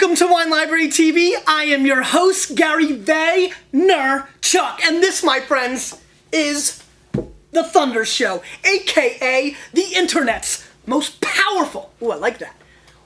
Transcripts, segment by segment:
Welcome to Wine Library TV. I am your host, Gary Vaynerchuk, and this, my friends, is the Thunder Show, aka the internet's most powerful, ooh, I like that,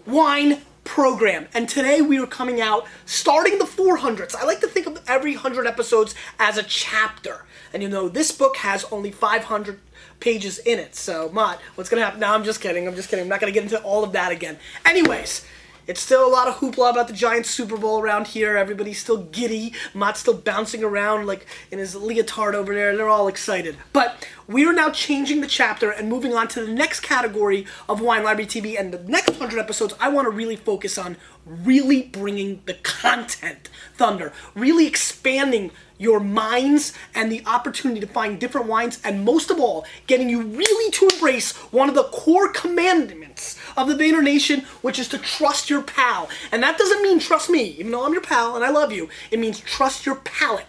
wine program. And today we are coming out starting the 400s. I like to think of every 100 episodes as a chapter. And you know, this book has only 500 pages in it. So, Mott, what's going to happen? No, I'm just kidding. I'm not going to get into all of that again. Anyways, it's still a lot of hoopla about the Giants Super Bowl around here. Everybody's still giddy. Mott's still bouncing around like in his leotard over there. They're all excited. But we are now changing the chapter and moving on to the next category of Wine Library TV. And the next 100 episodes, I want to really focus on really bringing the content, Thunder, really expanding your minds and the opportunity to find different wines, and most of all, getting you really to embrace one of the core commandments of the Vayner Nation, which is to trust your pal. And that doesn't mean trust me, even though I'm your pal and I love you. It means trust your palate.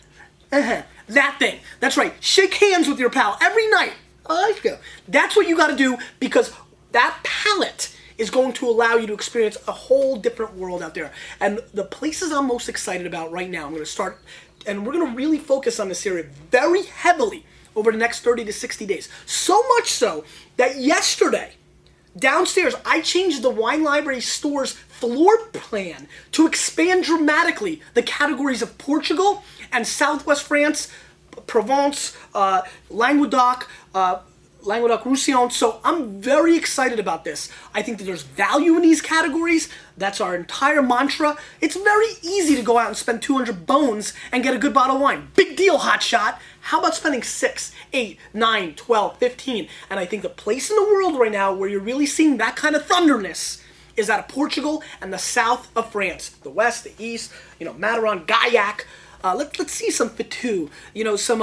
That thing. That's right. Shake hands with your pal every night. That's what you got to do, because that palate is going to allow you to experience a whole different world out there. And the places I'm most excited about right now, I'm going to start, and we're going to really focus on this area very heavily over the next 30 to 60 days. So much so that yesterday, downstairs, I changed the Wine Library store's floor plan to expand dramatically the categories of Portugal and Southwest France, Provence, Languedoc-Roussillon. So I'm very excited about this. I think that there's value in these categories. That's our entire mantra. It's very easy to go out and spend 200 bones and get a good bottle of wine. Big deal, hotshot. How about spending 6, 8, 9, 12, 15? And I think the place in the world right now where you're really seeing that kind of thunderness is out of Portugal and the south of France. The west, the east, Mataron, Gaillac. Let's see some Fitou, some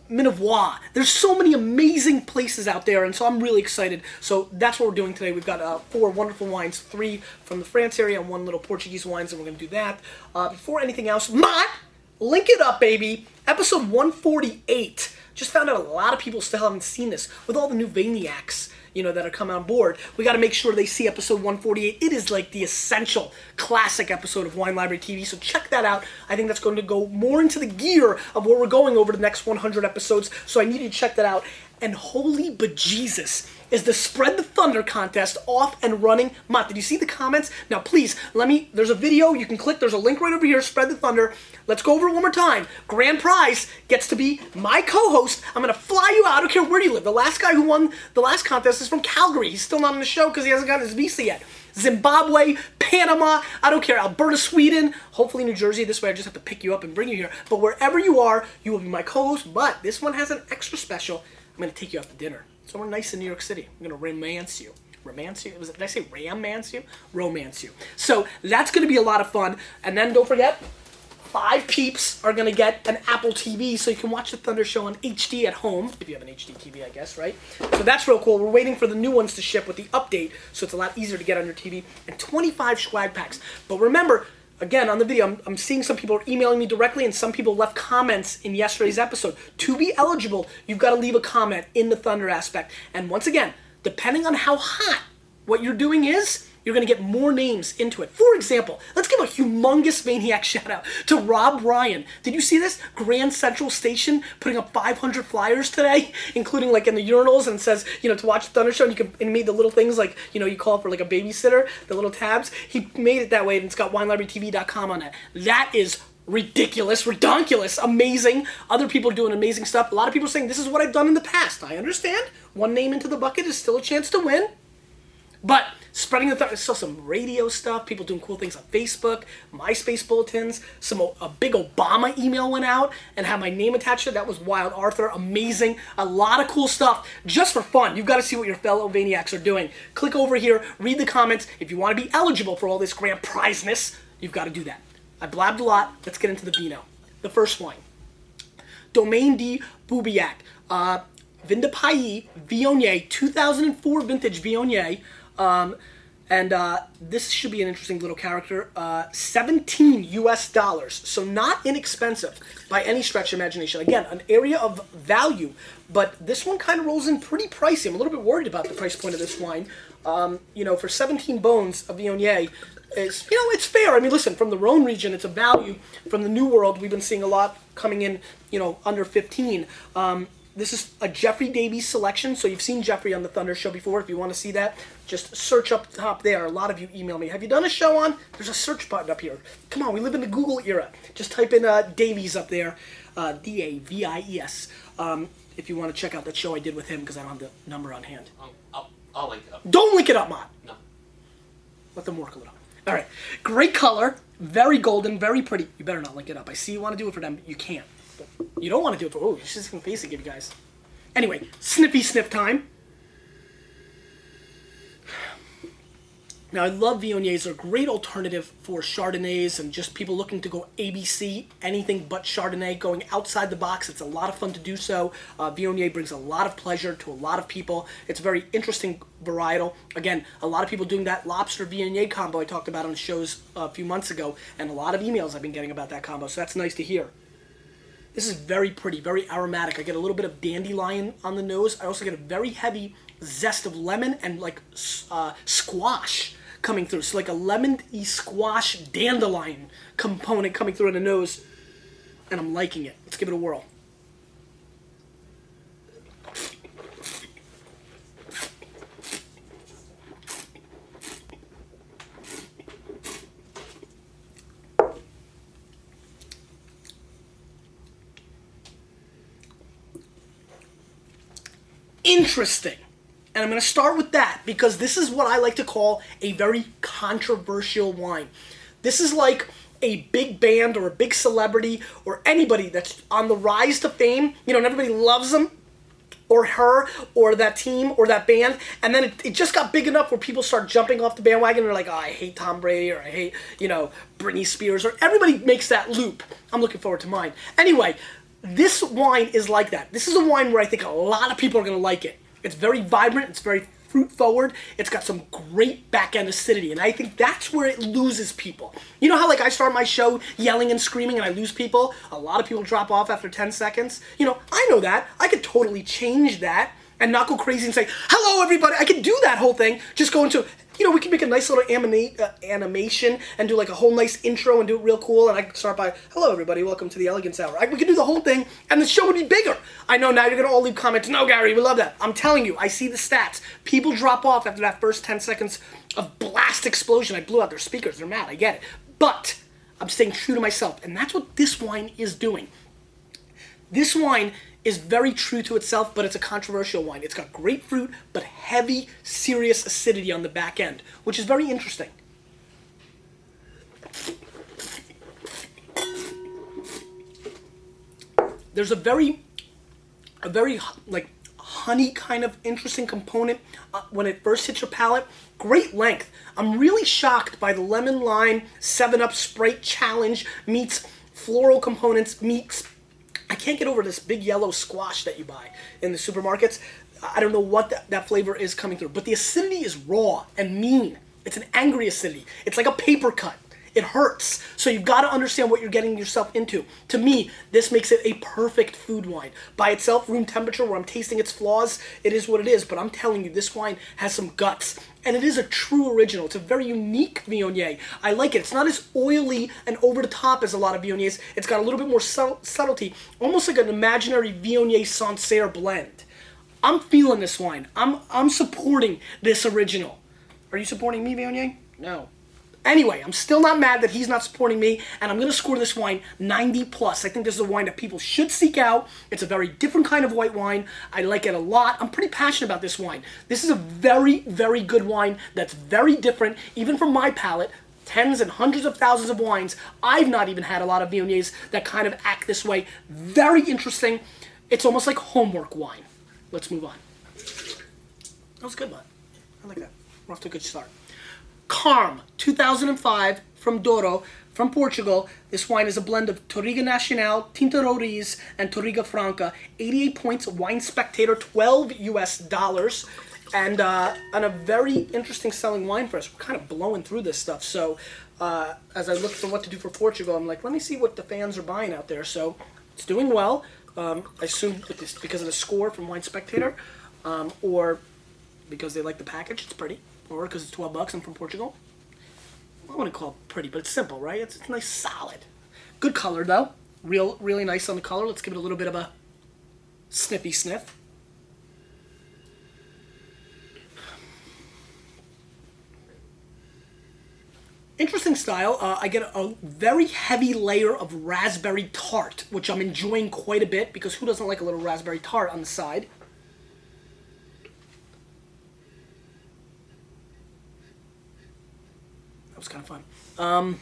Minervois. There's so many amazing places out there, and so I'm really excited. So that's what we're doing today. We've got 4 wonderful wines, 3 from the France area and 1 little Portuguese wines, and we're going to do that. Before anything else, Mott, link it up, baby. Episode 148. Just found out a lot of people still haven't seen this. With all the new Vaniacs, that are coming on board, we got to make sure they see episode 148. It is like the essential classic episode of Wine Library TV, so check that out. I think that's going to go more into the gear of where we're going over the next 100 episodes, so I need you to check that out. And holy bejesus, is the Spread the Thunder contest off and running. Mott, did you see the comments? Now please, there's a video you can click, there's a link right over here, Spread the Thunder. Let's go over it one more time. Grand prize gets to be my co-host. I'm going to fly you out, I don't care where you live. The last guy who won the last contest is from Calgary. He's still not on the show because he hasn't gotten his visa yet. Zimbabwe, Panama, I don't care, Alberta, Sweden, hopefully New Jersey. This way I just have to pick you up and bring you here. But wherever you are, you will be my co-host. But this one has an extra special. I'm going to take you out to dinner. Somewhere nice in New York City. I'm going to romance you. Romance you? Did I say romance you? Romance you. So that's going to be a lot of fun. And then don't forget, 5 peeps are going to get an Apple TV, so you can watch the Thunder Show on HD at home, if you have an HD TV, I guess, right? So that's real cool. We're waiting for the new ones to ship with the update, so it's a lot easier to get on your TV. And 25 swag packs. But remember, again, on the video, I'm seeing some people are emailing me directly, and some people left comments in yesterday's episode. To be eligible, you've got to leave a comment in the Thunder aspect. And once again, depending on how hot what you're doing is, you're going to get more names into it. For example, let's give a humongous Maniac shout out to Rob Ryan. Did you see this? Grand Central Station putting up 500 flyers today, including like in the urinals, and it says, to watch the Thunder Show, and and made the little things like, you call for like a babysitter, the little tabs. He made it that way, and it's got winelibrarytv.com on it. That is ridiculous, redonkulous, amazing. Other people are doing amazing stuff. A lot of people are saying, this is what I've done in the past. I understand. One name into the bucket is still a chance to win. But spreading the Thunder, I saw some radio stuff, people doing cool things on Facebook, MySpace bulletins, a big Obama email went out and had my name attached to it. That was wild. Arthur, amazing. A lot of cool stuff just for fun. You've got to see what your fellow Vaniacs are doing. Click over here, read the comments. If you want to be eligible for all this grand prizeness, you've got to do that. I blabbed a lot. Let's get into the Vino. The first wine, Domaine de Boubiac, Vin de Pied, Viognier, 2004 vintage Viognier. This should be an interesting little character. $17 US, so not inexpensive by any stretch of imagination. Again, an area of value, but this one kind of rolls in pretty pricey. I'm a little bit worried about the price point of this wine. For 17 bones of Viognier, is, it's fair. I mean, listen, from the Rhone region, it's a value. From the New World, we've been seeing a lot coming in, under 15. This is a Jeffrey Davies selection, so you've seen Jeffrey on the Thunder Show before. If you want to see that, just search up top there. A lot of you email me. Have you done a show on? There's a search button up here. Come on, we live in the Google era. Just type in Davies up there, Davies. If you want to check out that show I did with him, because I don't have the number on hand. I'll link it up. Don't link it up, Mott. No. Let them work a little. All right. Great color. Very golden. Very pretty. You better not link it up. I see you want to do it for them, but you can't. But you don't want to do it for... Oh, she's just going to face it, give you guys. Anyway, snippy sniff time. Now, I love Viogniers. They're a great alternative for Chardonnays and just people looking to go ABC, anything but Chardonnay, going outside the box. It's a lot of fun to do so. Viognier brings a lot of pleasure to a lot of people. It's a very interesting varietal. Again, a lot of people doing that lobster Viognier combo I talked about on the shows a few months ago, and a lot of emails I've been getting about that combo, so that's nice to hear. This is very pretty, very aromatic. I get a little bit of dandelion on the nose. I also get a very heavy zest of lemon and like squash coming through. So like a lemon-y squash dandelion component coming through in the nose. And I'm liking it. Let's give it a whirl. Interesting. And I'm going to start with that because this is what I like to call a very controversial wine. This is like a big band or a big celebrity or anybody that's on the rise to fame, and everybody loves them or her or that team or that band, and then it just got big enough where people start jumping off the bandwagon and they're like, oh, I hate Tom Brady or I hate, Britney Spears, or everybody makes that loop. I'm looking forward to mine. Anyway, this wine is like that. This is a wine where I think a lot of people are going to like it. It's very vibrant, it's very fruit forward, it's got some great back end acidity, and I think that's where it loses people. You know how I start my show yelling and screaming and I lose people? A lot of people drop off after 10 seconds. I know that. I could totally change that and not go crazy and say, hello everybody. I could do that whole thing, just go into... we can make a nice little animation and do like a whole nice intro and do it real cool, and I can start by, hello everybody, welcome to the Elegance Hour. We could do the whole thing, and the show would be bigger. I know now you're going to all leave comments, no Gary, we love that. I'm telling you, I see the stats. People drop off after that first 10 seconds of blast explosion. I blew out their speakers, they're mad, I get it. But I'm staying true to myself, and that's what this wine is doing. This wine is very true to itself, but it's a controversial wine. It's got great fruit, but heavy, serious acidity on the back end, which is very interesting. There's a very like honey kind of interesting component when it first hits your palate. Great length. I'm really shocked by the lemon lime 7-Up Sprite challenge meets floral components meets... I can't get over this big yellow squash that you buy in the supermarkets. I don't know what that flavor is coming through, but the acidity is raw and mean. It's an angry acidity. It's like a paper cut. It hurts. So you've got to understand what you're getting yourself into. To me, this makes it a perfect food wine. By itself, room temperature, where I'm tasting its flaws, it is what it is. But I'm telling you, this wine has some guts. And it is a true original. It's a very unique Viognier. I like it. It's not as oily and over the top as a lot of Viogniers. It's got a little bit more subtlety, almost like an imaginary Viognier Sancerre blend. I'm feeling this wine. I'm supporting this original. Are you supporting me, Viognier? No. Anyway, I'm still not mad that he's not supporting me, and I'm going to score this wine 90 plus. I think this is a wine that people should seek out. It's a very different kind of white wine. I like it a lot. I'm pretty passionate about this wine. This is a very, very good wine that's very different, even from my palate. Tens and hundreds of thousands of wines. I've not even had a lot of Viogniers that kind of act this way. Very interesting. It's almost like homework wine. Let's move on. That was good, bud. I like that. We're off to a good start. Carm, 2005, from Douro, from Portugal. This wine is a blend of Touriga Nacional, Tinta Roriz, and Touriga Franca. 88 points, Wine Spectator, $12 US. And a very interesting selling wine for us. We're kind of blowing through this stuff. So as I look for what to do for Portugal, I'm like, let me see what the fans are buying out there. So it's doing well. I assume with this, because of the score from Wine Spectator, or because they like the package, it's pretty. Or because it's $12 and from Portugal. I wouldn't call it pretty, but it's simple, right? It's nice, solid. Good color, though. Really nice on the color. Let's give it a little bit of a sniffy sniff. Interesting style. I get a very heavy layer of raspberry tart, which I'm enjoying quite a bit, because who doesn't like a little raspberry tart on the side? That was kind of fun.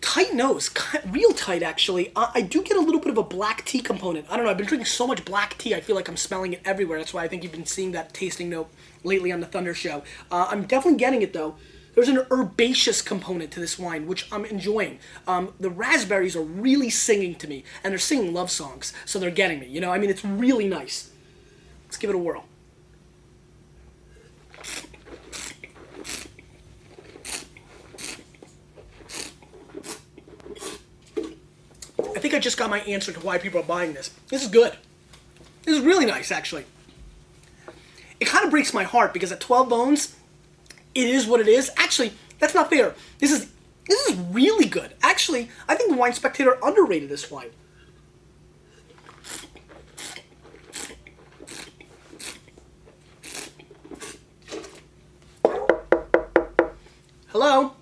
Tight nose, real tight actually. I do get a little bit of a black tea component. I don't know, I've been drinking so much black tea, I feel like I'm smelling it everywhere. That's why I think you've been seeing that tasting note lately on the Thunder Show. I'm definitely getting it though. There's an herbaceous component to this wine, which I'm enjoying. The raspberries are really singing to me, and they're singing love songs, so they're getting me. You know, I mean, it's really nice. Let's give it a whirl. I think I just got my answer to why people are buying this. This is good. This is really nice, actually. It kind of breaks my heart because at 12 bones, it is what it is. Actually, that's not fair. This is really good. Actually, I think the Wine Spectator underrated this wine. Hello?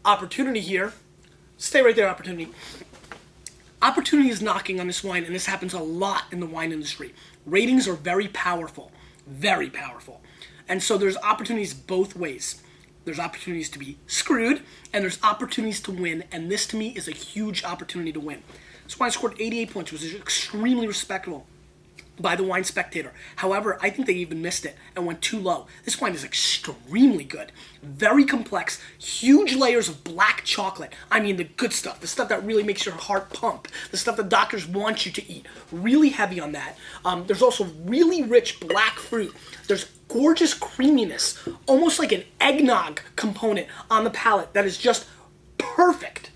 Opportunity here. Stay right there, opportunity. Opportunity is knocking on this wine, and this happens a lot in the wine industry. Ratings are very powerful. Very powerful. And so there's opportunities both ways. There's opportunities to be screwed, and there's opportunities to win, and this to me is a huge opportunity to win. This wine scored 88 points, which is extremely respectable by the Wine Spectator. However, I think they even missed it and went too low. This wine is extremely good. Very complex, huge layers of black chocolate. I mean the good stuff, the stuff that really makes your heart pump, the stuff that doctors want you to eat. Really heavy on that. There's also really rich black fruit. There's gorgeous creaminess, almost like an eggnog component on the palate that is just perfect.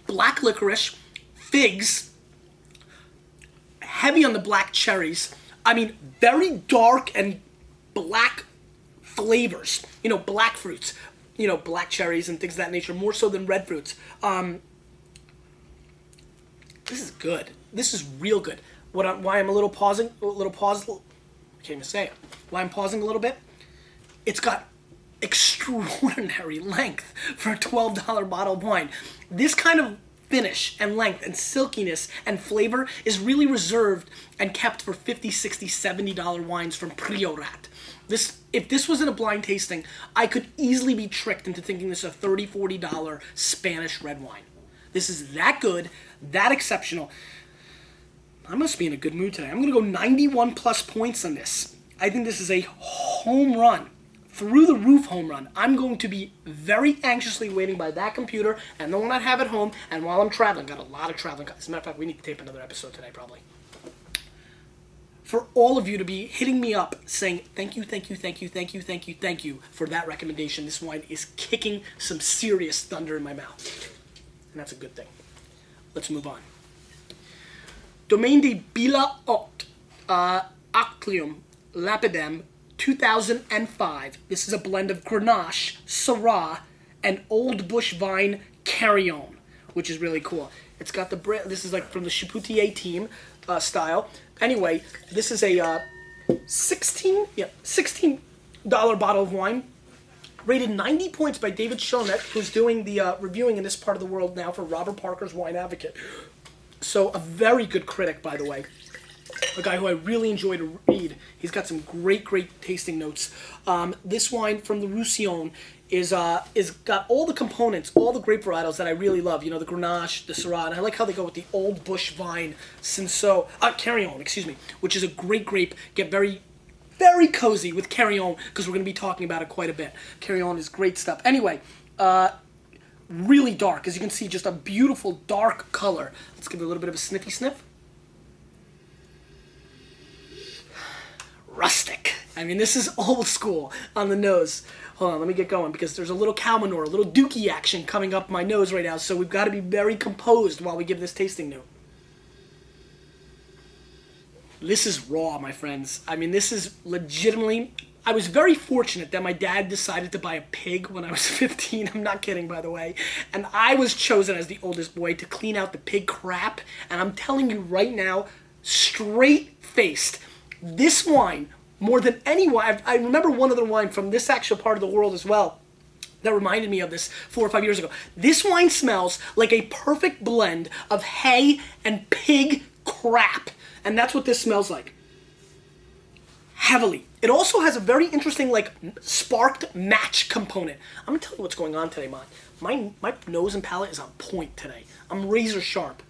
Black licorice, figs, heavy on the black cherries. I mean, very dark and black flavors. You know, black fruits. You know, black cherries and things of that nature, more so than red fruits. This is good. This is real good. Why I'm a little pausing, I can't even say it. Why I'm pausing a little bit? It's got extraordinary length for a $12 bottle of wine. This kind of finish and length and silkiness and flavor is really reserved and kept for $50, $60, $70 wines from Priorat. If this wasn't a blind tasting, I could easily be tricked into thinking this is a $30, $40 Spanish red wine. This is that good, that exceptional. I must be in a good mood today. I'm going to go 91 plus points on this. I think this is a home run. Through the roof home run. I'm going to be very anxiously waiting by that computer and the one I have at home, and while I'm traveling. Got a lot of traveling. As a matter of fact, we need to tape another episode today probably. For all of you to be hitting me up saying thank you for that recommendation. This wine is kicking some serious thunder in my mouth. And that's a good thing. Let's move on. Domaine de Bila Haute, Aclium, Lapidem, 2005. This is a blend of Grenache, Syrah, and Old Bush Vine Carillon, which is really cool. It's got the this is like from the Chapoutier team style. Anyway, this is a $16 bottle of wine, rated 90 points by David Schoeneck, who's doing the reviewing in this part of the world now for Robert Parker's Wine Advocate. So a very good critic, by the way. A guy who I really enjoy to read. He's got some great tasting notes. This wine from the Roussillon is got all the components, all the grape varietals that I really love. You know, the Grenache, the Syrah, and I like how they go with the Old Bush Vine Carillon, which is a great grape. Get very cozy with Carillon because we're going to be talking about it quite a bit. Carillon is great stuff. Anyway, really dark. As you can see, just a beautiful dark color. Let's give it a little bit of a sniffy sniff. Rustic, I mean, this is old school on the nose. Hold on, let me get going because there's a little cow manure, a little dookie action coming up my nose right now, so we've got to be very composed while we give this tasting note. This is raw, my friends. I mean, this is legitimately... I was very fortunate that my dad decided to buy a pig when I was 15. I'm not kidding, by the way. And I was chosen as the oldest boy to clean out the pig crap. And I'm telling you right now, straight-faced, this wine, more than any wine... I remember one other wine from this actual part of the world as well that reminded me of this 4 or 5 years ago. This wine smells like a perfect blend of hay and pig crap. And that's what this smells like. Heavily. It also has a very interesting, like, sparked match component. I'm going to tell you what's going on today, man. My nose and palate is on point today. I'm razor sharp.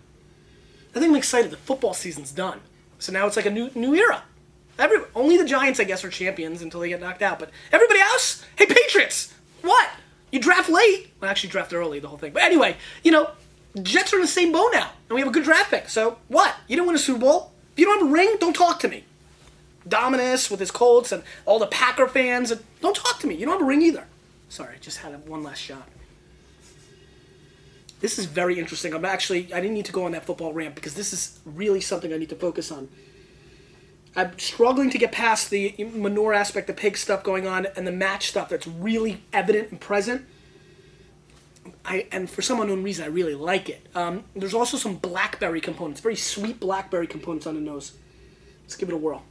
I think I'm excited. The football season's done. So now it's like a new era. Only the Giants, I guess, are champions until they get knocked out. But everybody else, hey, Patriots, what? You draft late. Well, actually, draft early, the whole thing. But anyway, you know, Jets are in the same boat now. And we have a good draft pick. So what? You didn't win a Super Bowl. If you don't have a ring, don't talk to me. Dominus with his Colts and all the Packer fans. And don't talk to me. You don't have a ring either. Sorry, I just had one last shot. This is very interesting. I didn't need to go on that football rant because this is really something I need to focus on. I'm struggling to get past the manure aspect, the pig stuff going on, and the match stuff that's really evident and present. And for some unknown reason, I really like it. There's also some blackberry components, very sweet blackberry components on the nose. Let's give it a whirl.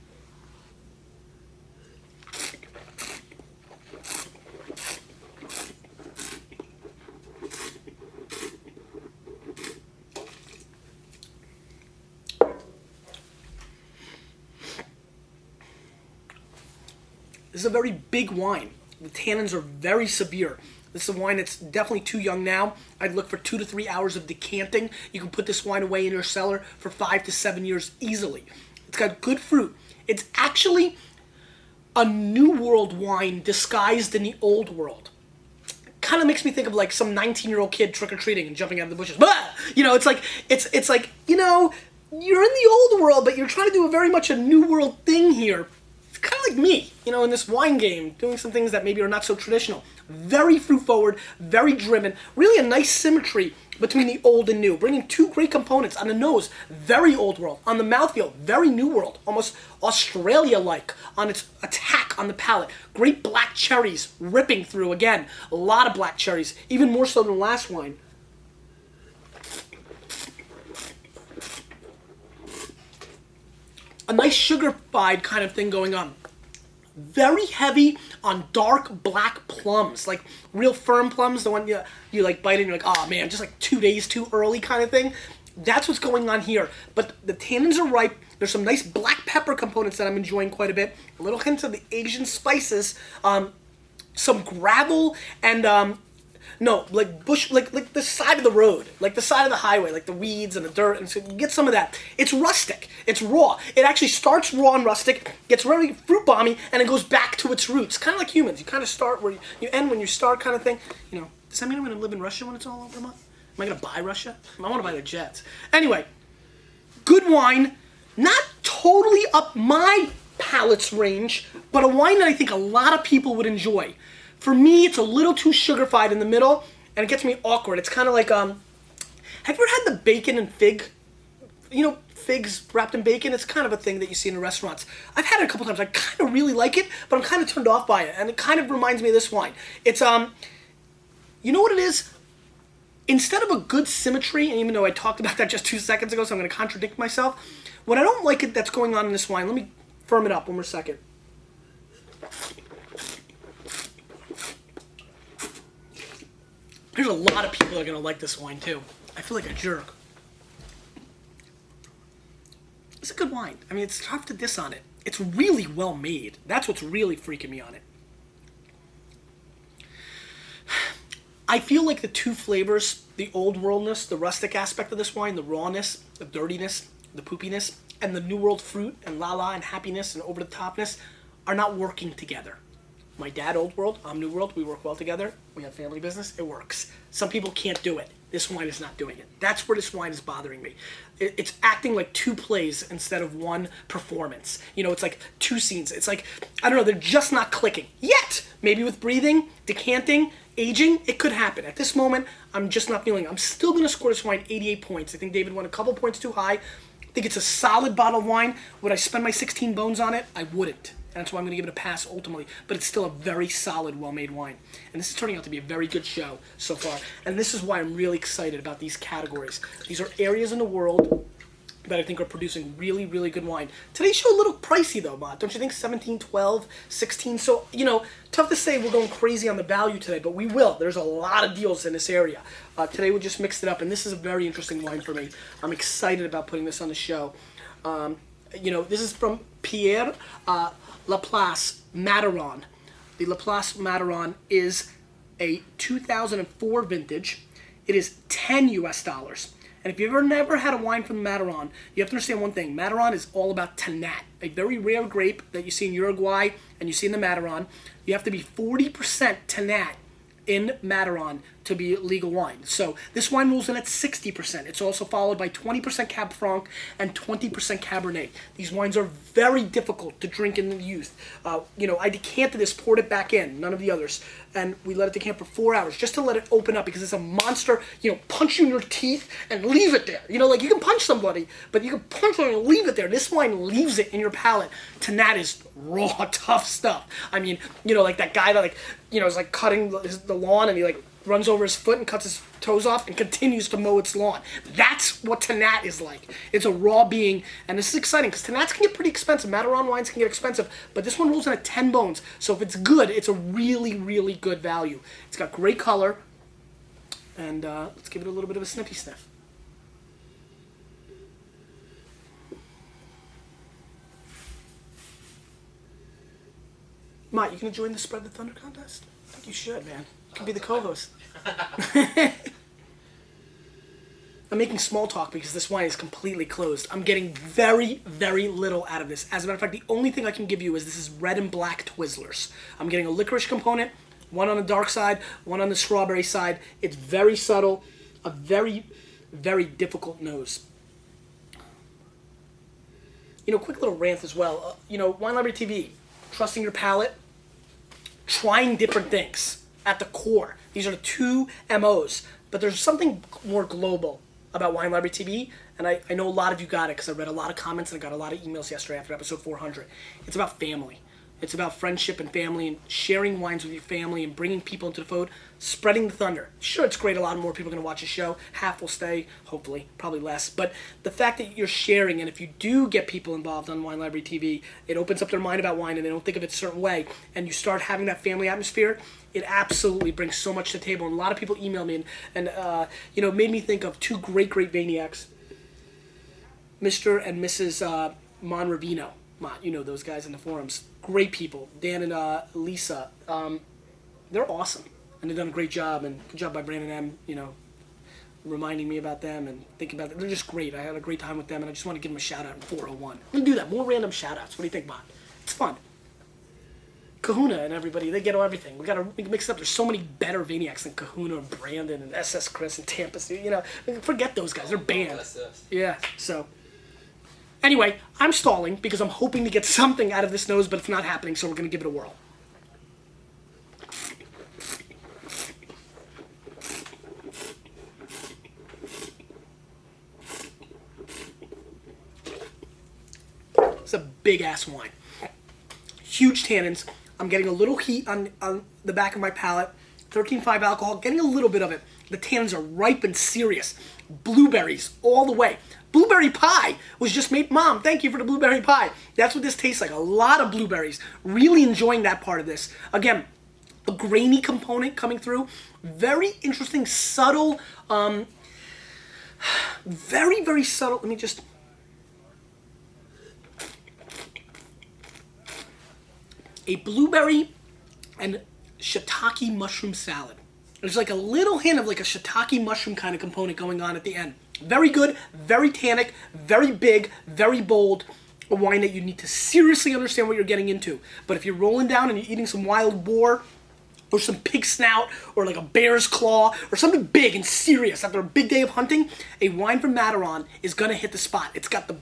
This is a very big wine. The tannins are very severe. This is a wine that's definitely too young now. I'd look for 2 to 3 hours of decanting. You can put this wine away in your cellar for 5 to 7 years easily. It's got good fruit. It's actually a New World wine disguised in the Old World. Kind of makes me think of like some 19-year-old kid trick-or-treating and jumping out of the bushes. Bah! You know, it's like, you know, you're in the Old World, but you're trying to do a very much a New World thing here. It's kind of like me, you know, in this wine game, doing some things that maybe are not so traditional. Very fruit-forward, very driven, really a nice symmetry between the old and new, bringing two great components. On the nose, very Old World. On the mouthfeel, very New World, almost Australia-like on its attack on the palate. Great black cherries ripping through again. A lot of black cherries, even more so than the last wine. A nice sugar-fied kind of thing going on. Very heavy on dark black plums, like real firm plums, the one you like bite and you're like, oh man, just like 2 days too early kind of thing. That's what's going on here. But the tannins are ripe. There's some nice black pepper components that I'm enjoying quite a bit. A little hint of the Asian spices. Some gravel and no, like bush, like the side of the road, like the side of the highway, like the weeds and the dirt, and so you get some of that. It's rustic. It's raw. It actually starts raw and rustic, gets very fruit bomby, and it goes back to its roots. Kind of like humans. You kind of start where you end when you start, kind of thing. You know, does that mean I'm going to live in Russia when it's all over? Am I going to buy Russia? I want to buy the Jets. Anyway, good wine, not totally up my palate's range, but a wine that I think a lot of people would enjoy. For me, it's a little too sugar-fied in the middle, and it gets me awkward. It's kind of like, have you ever had the bacon and fig? You know, figs wrapped in bacon? It's kind of a thing that you see in the restaurants. I've had it a couple times. I kind of really like it, but I'm kind of turned off by it, and it kind of reminds me of this wine. It's, you know what it is? Instead of a good symmetry, and even though I talked about that just 2 seconds ago, so I'm going to contradict myself, what I don't like it that's going on in this wine, let me firm it up one more second. There's a lot of people that are going to like this wine, too. I feel like a jerk. It's a good wine. I mean, it's tough to diss on it. It's really well made. That's what's really freaking me on it. I feel like the two flavors, the old worldness, the rustic aspect of this wine, the rawness, the dirtiness, the poopiness, and the New World fruit and la-la and happiness and over-the-topness are not working together. My dad, Old World, I'm New World. We work well together. We have family business. It works. Some people can't do it. This wine is not doing it. That's where this wine is bothering me. It's acting like two plays instead of one performance. You know, it's like two scenes. It's like, I don't know, they're just not clicking. Yet! Maybe with breathing, decanting, aging, it could happen. At this moment, I'm just not feeling it. I'm still going to score this wine 88 points. I think David went a couple points too high. I think it's a solid bottle of wine. Would I spend my 16 bones on it? I wouldn't. And that's why I'm going to give it a pass ultimately. But it's still a very solid, well-made wine. And this is turning out to be a very good show so far. And this is why I'm really excited about these categories. These are areas in the world that I think are producing really, really good wine. Today's show a little pricey though, Mott. Don't you think? 17, 12, 16. So, you know, tough to say we're going crazy on the value today, but we will. There's a lot of deals in this area. Today we just mixed it up, and this is a very interesting wine for me. I'm excited about putting this on the show. You know, this is from Pierre Laplace Maturon. The Laplace Maturon is a 2004 vintage. It is $10 US. And if you've ever never had a wine from Maturon, you have to understand one thing. Maturon is all about Tannat, a very rare grape that you see in Uruguay and you see in the Maturon. You have to be 40% Tannat in Maturon to be legal wine. So this wine rolls in at 60%. It's also followed by 20% Cab Franc and 20% Cabernet. These wines are very difficult to drink in the youth. You know, I decanted this, poured it back in, none of the others, and we let it decant for 4 hours just to let it open up because it's a monster, you know, punch you in your teeth and leave it there. You know, like you can punch somebody, but you can punch them and leave it there. This wine leaves it in your palate. Tannat is raw, tough stuff. I mean, you know, like that guy that, like, you know, is like cutting the lawn and he like runs over his foot and cuts his toes off and continues to mow its lawn. That's what Tannat is like. It's a raw being, and this is exciting because Tannats can get pretty expensive. Maturon wines can get expensive, but this one rolls in at 10 bones. So if it's good, it's a really, really good value. It's got great color, and let's give it a little bit of a sniffy sniff. Mott, you gonna join the Spread the Thunder contest? I think you should, man. You can be the co-host. I'm making small talk because this wine is completely closed. I'm getting very, very little out of this. As a matter of fact, the only thing I can give you is this is red and black Twizzlers. I'm getting a licorice component, one on the dark side, one on the strawberry side. It's very subtle, a very, very difficult nose. You know, quick little rant as well. You know, Wine Library TV, trusting your palate, trying different things at the core. These are the two MOs, but there's something more global about Wine Library TV, and I know a lot of you got it because I read a lot of comments and I got a lot of emails yesterday after episode 400. It's about family. It's about friendship and family and sharing wines with your family and bringing people into the fold, spreading the thunder. Sure, it's great. A lot more people are going to watch the show. Half will stay, hopefully, probably less. But the fact that you're sharing, and if you do get people involved on Wine Library TV, it opens up their mind about wine and they don't think of it a certain way, and you start having that family atmosphere, it absolutely brings so much to the table. And a lot of people email me and you know, made me think of two great Vaniacs, Mr. and Mrs. Monravino. You know those guys in the forums. Great people. Dan and Lisa. They're awesome. And they've done a great job. And good job by Brandon M., you know, reminding me about them and thinking about them. They're just great. I had a great time with them, and I just want to give them a shout-out in 401. I'm going to do that. More random shout-outs. What do you think, Bot? It's fun. Kahuna and everybody, they get everything. We can mix it up. There's so many better Vaniacs than Kahuna and Brandon and SS Chris and Tampa. You know, forget those guys. They're banned. Yeah, so... Anyway, I'm stalling because I'm hoping to get something out of this nose, but it's not happening, so we're going to give it a whirl. It's a big-ass wine. Huge tannins. I'm getting a little heat on the back of my palate. 13.5 alcohol, getting a little bit of it. The tannins are ripe and serious. Blueberries all the way. Blueberry pie was just made. Mom, thank you for the blueberry pie. That's what this tastes like. A lot of blueberries. Really enjoying that part of this. Again, a grainy component coming through. Very interesting, subtle, very, very subtle. Let me just... A blueberry and shiitake mushroom salad. There's like a little hint of like a shiitake mushroom kind of component going on at the end. Very good, very tannic, very big, very bold. a wine that you need to seriously understand what you're getting into. But if you're rolling down and you're eating some wild boar, or some pig snout, or like a bear's claw, or something big and serious after a big day of hunting, a wine from Mataron is gonna hit the spot. It's got the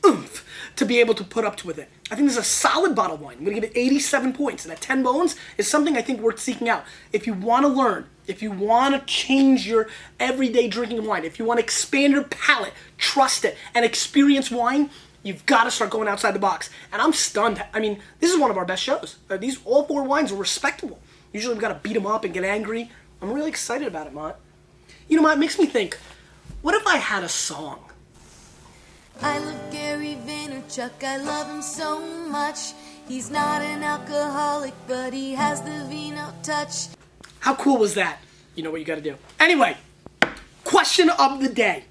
oomph to be able to put up with it. I think this is a solid bottle of wine. I'm gonna give it 87 points, and at 10 bones is something I think worth seeking out. If you wanna learn, if you wanna change your everyday drinking of wine, if you wanna expand your palate, trust it, and experience wine, you've got to start going outside the box. And I'm stunned. I mean, this is one of our best shows. These all 4 wines are respectable. Usually we've got to beat them up and get angry. I'm really excited about it, Mott. You know, Mott, it makes me think, what if I had a song? I love Gary Vaynerchuk, I love him so much. He's not an alcoholic, but he has the vino touch. How cool was that? You know what you got to do. Anyway, question of the day.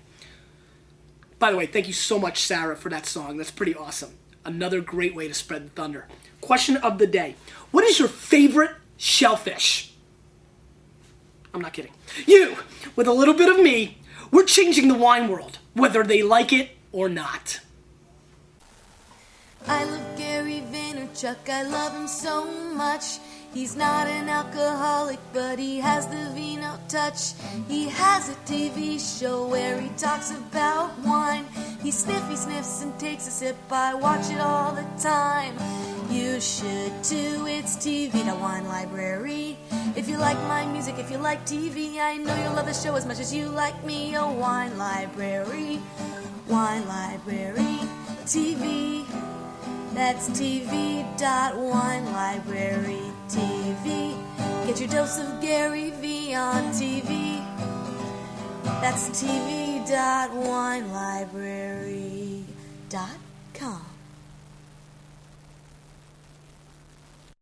By the way, thank you so much, Sarah, for that song. That's pretty awesome. Another great way to spread the thunder. Question of the day. What is your favorite shellfish? I'm not kidding. You, with a little bit of me, we're changing the wine world, whether they like it or not. I love Gary Vaynerchuk, I love him so much. He's not an alcoholic, but he has the vino touch. He has a TV show where he talks about wine. He sniffs and takes a sip. I watch it all the time. You should too, it's TV, the Wine Library. If you like my music, if you like TV, I know you'll love the show as much as you like me. A Wine Library, Wine Library, TV. That's TV.WineLibrary TV. Get your dose of Gary V on TV. That's TV.WineLibrary.com.